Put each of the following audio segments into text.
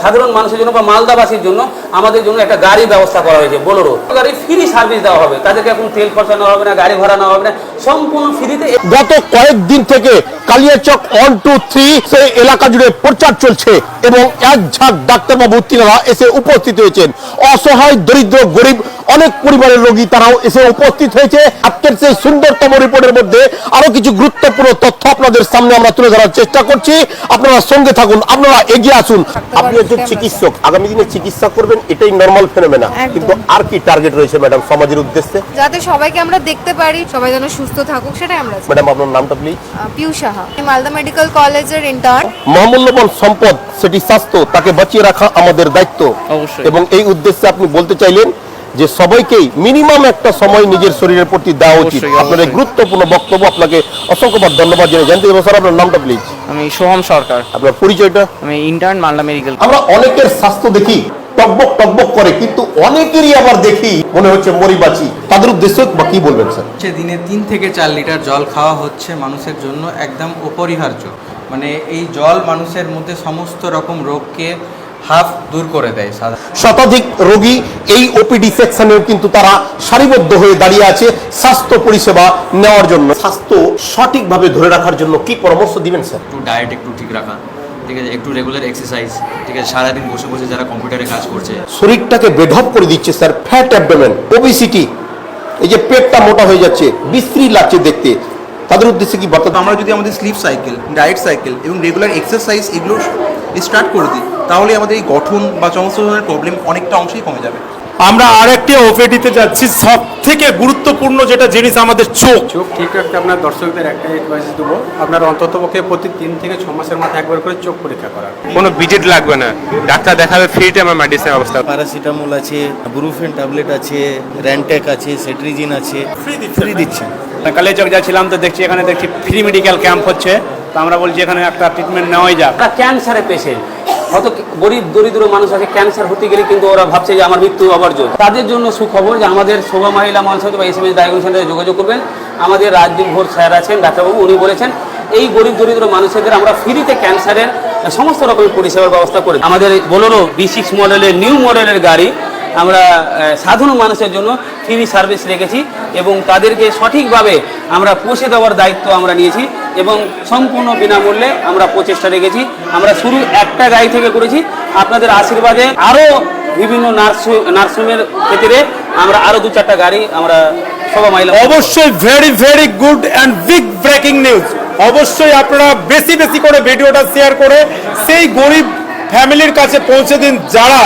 সাধারণ মানুষের জন্য বা মালদাবাসীর জন্য আমাদের জন্য একটা গাড়ি ব্যবস্থা করা হয়েছে, বোলেরো গাড়ি ফ্রি সার্ভিস দেওয়া হবে। তাদেরকে এখন তেল খরচা নেওয়া হবে না, গাড়ি ভাড়া নেওয়া হবে না, সম্পূর্ণ ফ্রিতে। গত কয়েকদিন থেকে কালিয়াচক 1, 2, 3 সেই এলাকা জুড়ে প্রচার চলছে এবং এক ঝাঁক ডাক্তারবাবু তিনারা এসে উপস্থিত হয়েছেন। অসহায় দরিদ্র গরিব অনেক পরিবারের রোগী তারাও এসে উপস্থিত হয়েছে। আজকের সেই সুন্দরতম রিপোর্টের মধ্যে আরো কিছু গুরুত্বপূর্ণ তথ্য আপনাদের সামনে আমরা তুলে ধরার চেষ্টা করছি। আপনারা সঙ্গে থাকুন, আপনারা এগিয়ে আসুন। আপনি একজন চিকিৎসক, আগামী দিনে চিকিৎসা করবেন, এটাই নরমাল ফেনোমেনা, কিন্তু আর কি টার্গেট রয়েছে ম্যাডাম সমাজের উদ্দেশ্যে? যাতে সবাইকে আমরা দেখতে পারি, সবাই যেন সুস্থ থাকুক, সেটাই আমরা চাই। ম্যাডাম আপনার নামটা প্লিজ? পিউ সাহা, মালদা মেডিকেল কলেজের ইন্টার্ন। মহামূল্যবান সম্পদ সেটি স্বাস্থ্য, তাকে বাঁচিয়ে রাখা আমাদের দায়িত্ব। এবং এই উদ্দেশ্যে আপনি বলতে চাইলেন যে সবাইকেই মিনিমাম একটা সময় নিজের শরীরের প্রতি দেওয়া উচিত। আপনার এই গুরুত্বপূর্ণ বক্তব্য, আপনাকে অসংখ্যবার ধন্যবাদ জানাই। জানতে চাইবো স্যার আপনার নামটা প্লিজ? আমি সোহম সরকার। আপনার পরিচয়টা? আমি ইন্টার্ন, মালদা মেডিকেল। আমরা অনেকের স্বাস্থ্য দেখি টকবক টকবক করে, কিন্তু অনেকেরই আবার দেখি মনে হচ্ছে মরিবাচি। তাদের উদ্দেশ্যে বা কি বলবেন স্যার? দিনে 3 থেকে 4 লিটার জল খাওয়া হচ্ছে মানুষের জন্য একদম অপরিহার্য। মানে এই জল মানুষের মধ্যে সমস্ত রকম রোগকে হাফ দূর করে দেয়। শতাধিক রোগী এই ওপিডি সেকশনেও কিন্তু তারা সারিবদ্ধ হয়ে দাঁড়িয়ে আছে স্বাস্থ্য পরিষেবা নেওয়ার জন্য। স্বাস্থ্য সঠিকভাবে ধরে রাখার জন্য কি পরামর্শ দিবেন স্যার? একটু ডায়েট একটু ঠিক রাখা, ঠিক আছে, একটু রেগুলার এক্সারসাইজ, ঠিক আছে, সারাদিন বসে বসে যারা কম্পিউটারে কাজ করছে শরীরটাকে বেঢপ করে দিচ্ছে স্যার। ফ্যাট অ্যাবডোমেন, ওবিসিটি, এই যে পেটটা মোটা হয়ে যাচ্ছে, বিশ্রী লাগছে দেখতে, তাদের উদ্দেশ্যে কি বার্তা? আমরা যদি আমাদের স্লিপ সাইকেল, ডায়েট সাইকেল এবং রেগুলার এক্সারসাইজ এগুলো স্টার্ট করে দিই, তাহলে আমাদের এই গঠন বা সমস্ত ধরনের প্রবলেম অনেকটা অংশেই কমে যাবে। আমরা আরেকটি ওপিডিতে যাচ্ছি। সব থেকে গুরুত্বপূর্ণ যেটা জিনিস আমাদের চোখ ঠিক রাখতে আপনার দর্শকদের একটা অ্যাডভাইস দেবো, আপনার অন্ততপক্ষে প্রতি 3 থেকে 6 মাসের মাথায় একবার করে চোখ পরীক্ষা করা। কোনো ভিজিট লাগবে না, ডাক্তার দেখাবে, ফ্রিতে আমার মেডিসিন ব্যবস্থা। প্যারাসিটামল আছে, ব্রুফেন ট্যাবলেট আছে, র্যান্টেক আছে, সেট্রিজিন আছে, ফ্রি দিচ্ছেন। কালিয়াচক যাচ্ছিলাম তো দেখছি এখানে ফ্রি মেডিকেল ক্যাম্প হচ্ছে, তো আমরা বলছি এখানে একটা ট্রিটমেন্ট নেওয়াই যাক। ক্যান্সারের পেশেন্ট, হয়তো গরিব দরিদ্র মানুষ আছে, ক্যান্সার হতে গেলে কিন্তু ওরা ভাবছে যে আমার মৃত্যু অবর্জন। তাদের জন্য সুখবর যে আমাদের শোভা মহিলা মহাশয় বা এসএমএস ডায়াগনোসিস সেন্টারে যোগাযোগ করবেন। আমাদের রাজদীপ ঘোষ স্যার আছেন, ডাক্তারবাবু, উনি বলেছেন এই গরিব দরিদ্র মানুষদের আমরা ফ্রিতে ক্যান্সারের সমস্ত রকমের পরিষেবার ব্যবস্থা করি। আমাদের বোলেরো B6 মডেলের নিউ মডেলের গাড়ি আমরা সাধারণ মানুষের জন্য ফ্রি সার্ভিস রেখেছি এবং তাদেরকে সঠিকভাবে আমরা পৌঁছে দেওয়ার দায়িত্ব আমরা নিয়েছি এবং সম্পূর্ণ বিনামূল্যে আমরা প্রচেষ্টা রেখেছি। আমরা শুরু একটা গাড়ি থেকে করেছি, আপনাদের আশীর্বাদে আরও বিভিন্ন নার্সিংয়ের ক্ষেত্রে আমরা আরও 2-4টা গাড়ি আমরা সবাই মাইল। অবশ্যই very very good and big breaking news. অবশ্যই আপনারা বেশি বেশি করে ভিডিওটা শেয়ার করে সেই গরিব ফ্যামিলির কাছে পৌঁছে দিন যারা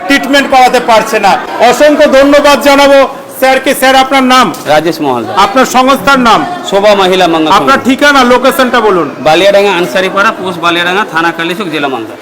ট্রিটমেন্ট করাতে পারছে না। অসংখ্য ধন্যবাদ জানাবো স্যারকে। স্যার আপনার নাম? রাজেশ মহল। আপনার সংস্থার নাম? শোভা মহিলা মঙ্গল। আপনার ঠিকানা, লোকেশনটা বলুন? বালিয়াডাঙ্গা, আনসারিপাড়া, পোস্ট বালিয়াডাঙ্গা, থানা কালিয়াচক, জেলা মালদা।